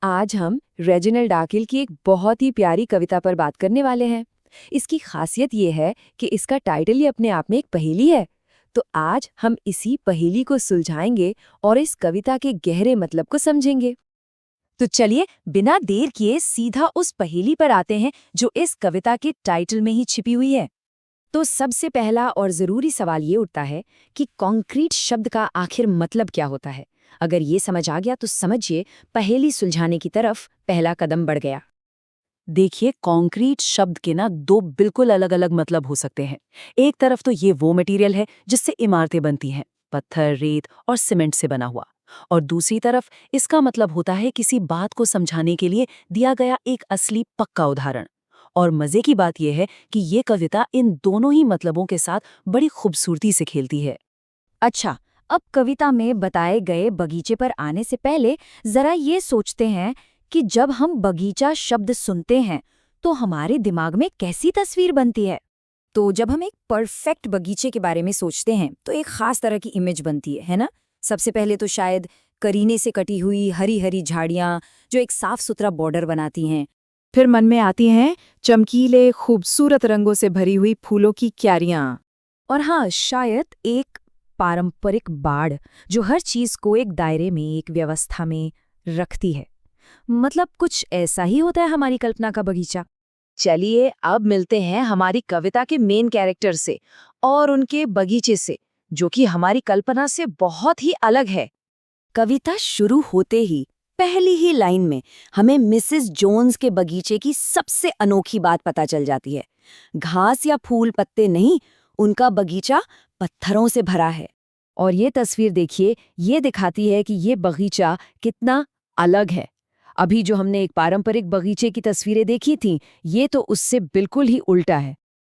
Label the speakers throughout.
Speaker 1: आज हम रेजिनल डाकिल की एक बहुत ही प्यारी कविता पर बात करने वाले हैं। इसकी खासियत ये है कि इसका टाइटल ही अपने आप में एक पहेली है। तो आज हम इसी पहेली को सुलझाएंगे और इस कविता के गहरे मतलब को समझेंगे। तो चलिए बिना देर किए सीधा उस पहेली पर आते हैं जो इस कविता के टाइटल में ही छिपी हुई है। तो सबसे पहला और जरूरी सवाल ये उठता है कि कॉन्क्रीट शब्द का आखिर मतलब क्या होता है। अगर ये समझ आ गया तो समझिए पहेली सुलझाने की तरफ पहला कदम बढ़ गया।
Speaker 2: देखिए, कॉन्क्रीट शब्द के ना दो बिल्कुल अलग अलग मतलब हो सकते हैं। एक तरफ तो ये वो मटेरियल है जिससे इमारतें बनती हैं, पत्थर, रेत और सीमेंट से बना हुआ। और दूसरी तरफ इसका मतलब होता है किसी बात को समझाने के लिए दिया गया एक असली पक्का उदाहरण। और मजे की बात यह है कि ये कविता इन दोनों ही मतलबों के साथ बड़ी खूबसूरती से खेलती है।
Speaker 1: अच्छा, अब कविता में बताए गए बगीचे पर आने से पहले जरा ये सोचते हैं कि जब हम बगीचा शब्द सुनते हैं तो हमारे दिमाग में कैसी तस्वीर बनती है। तो जब हम एक परफेक्ट बगीचे के बारे में सोचते हैं तो एक खास तरह की इमेज बनती है ना। सबसे पहले तो शायद करीने से कटी हुई हरी हरी झाड़ियां जो एक साफ सुथरा बॉर्डर बनाती हैं।
Speaker 3: फिर मन में आती हैं चमकीले खूबसूरत रंगों से भरी हुई फूलों की क्यारियां।
Speaker 1: और हाँ, शायद एक पारंपरिक बाड़ जो हर चीज को एक दायरे में, एक व्यवस्था में रखती है। मतलब कुछ ऐसा ही होता है हमारी कल्पना का बगीचा। चलिए अब मिलते हैं हमारी कविता के मेन कैरेक्टर से और उनके बगीचे से, जो कि हमारी कल्पना से बहुत ही अलग है। कविता शुरू होते ही पहली ही लाइन में हमें मिसेस जोन्स के बगीचे की सबसे अनोखी बात पता चल जाती है। घास या फूल पत्ते नहीं, उनका बगीचा पत्थरों से भरा है। और ये तस्वीर देखिए, ये दिखाती है कि ये बगीचा कितना अलग है। अभी जो हमने एक पारंपरिक बगीचे की तस्वीरें देखी थीं, ये तो उससे बिल्कुल ही उल्टा है।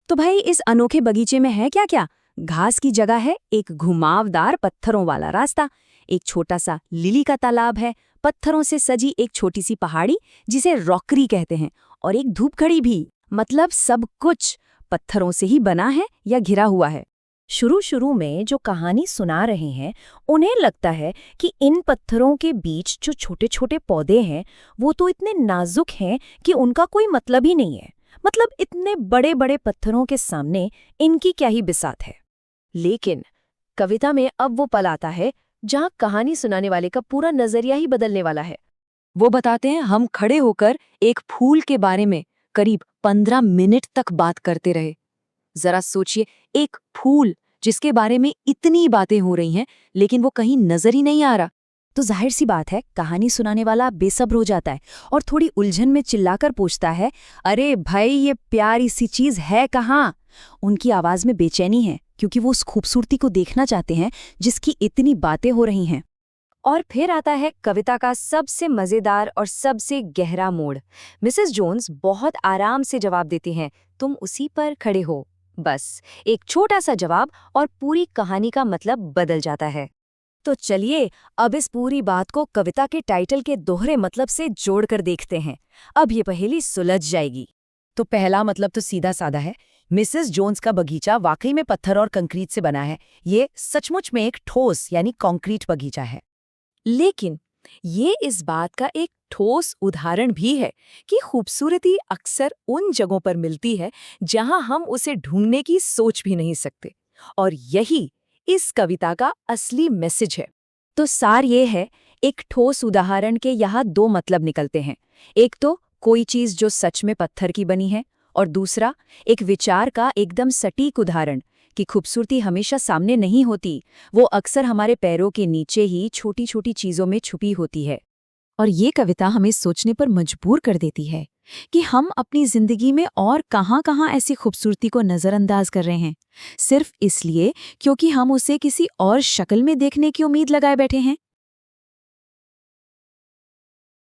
Speaker 1: तो भाई इस अनोखे बगीचे में है क्या क्या? घास की जगह है एक घुमावदार पत्थरों वाला रास्ता, एक छोटा सा लिली का तालाब है, पत्थरों से सजी एक छोटी सी पहाड़ी जिसे रॉकरी कहते हैं, और एक धूपघड़ी भी। मतलब सब कुछ पत्थरों से ही बना है या घिरा हुआ है। शुरू में जो कहानी सुना रहे हैं उन्हें लगता है कि इन पत्थरों के बीच जो छोटे छोटे पौधे हैं वो तो इतने नाजुक हैं कि उनका कोई मतलब ही नहीं है। मतलब इतने बड़े बड़े पत्थरों के सामने इनकी क्या ही बिसात है। लेकिन कविता में अब वो पल आता है जहाँ कहानी सुनाने वाले का पूरा नजरिया ही बदलने वाला है।
Speaker 2: वो बताते हैं, हम खड़े होकर एक फूल के बारे में करीब 15 मिनट तक बात करते रहे। जरा सोचिए, एक फूल जिसके बारे में इतनी बातें हो रही हैं लेकिन वो कहीं नजर ही नहीं आ रहा।
Speaker 1: तो जाहिर सी बात है कहानी सुनाने वाला बेसब्र हो जाता है और थोड़ी उलझन में चिल्लाकर पूछता है, अरे भाई ये प्यारी सी चीज है कहाँ? उनकी आवाज में बेचैनी है क्योंकि वो उस खूबसूरती को देखना चाहते हैं जिसकी इतनी बातें हो रही हैं। और फिर आता है कविता का सबसे मजेदार और सबसे गहरा मोड़। मिसेस जोन्स बहुत आराम से जवाब देती हैं, तुम उसी पर खड़े हो। बस एक छोटा सा जवाब और पूरी कहानी का मतलब बदल जाता है। तो चलिए अब इस पूरी बात को कविता के टाइटल के दोहरे मतलब से जोड़कर देखते हैं। अब ये पहेली सुलझ जाएगी। तो पहला मतलब तो सीधा साधा है, मिसेस जोन्स का बगीचा वाकई में पत्थर और कंक्रीट से बना है। ये सचमुच में एक ठोस यानी कॉन्क्रीट बगीचा है। लेकिन ये इस बात का एक ठोस उदाहरण भी है कि खूबसूरती अक्सर उन जगहों पर मिलती है जहां हम उसे ढूंढने की सोच भी नहीं सकते। और यही इस कविता का असली मैसेज है। तो सार ये है, एक ठोस उदाहरण के यहाँ दो मतलब निकलते हैं। एक तो कोई चीज जो सच में पत्थर की बनी है, और दूसरा एक विचार का एकदम सटीक उदाहरण कि खूबसूरती हमेशा सामने नहीं होती, वो अक्सर हमारे पैरों के नीचे ही छोटी छोटी चीजों में छुपी होती है।
Speaker 2: और ये कविता हमें सोचने पर मजबूर कर देती है कि हम अपनी जिंदगी में और कहाँ-कहाँ ऐसी खूबसूरती को नजरअंदाज कर रहे हैं, सिर्फ इसलिए क्योंकि हम उसे किसी और शक्ल में देखने की उम्मीद लगाए बैठे हैं।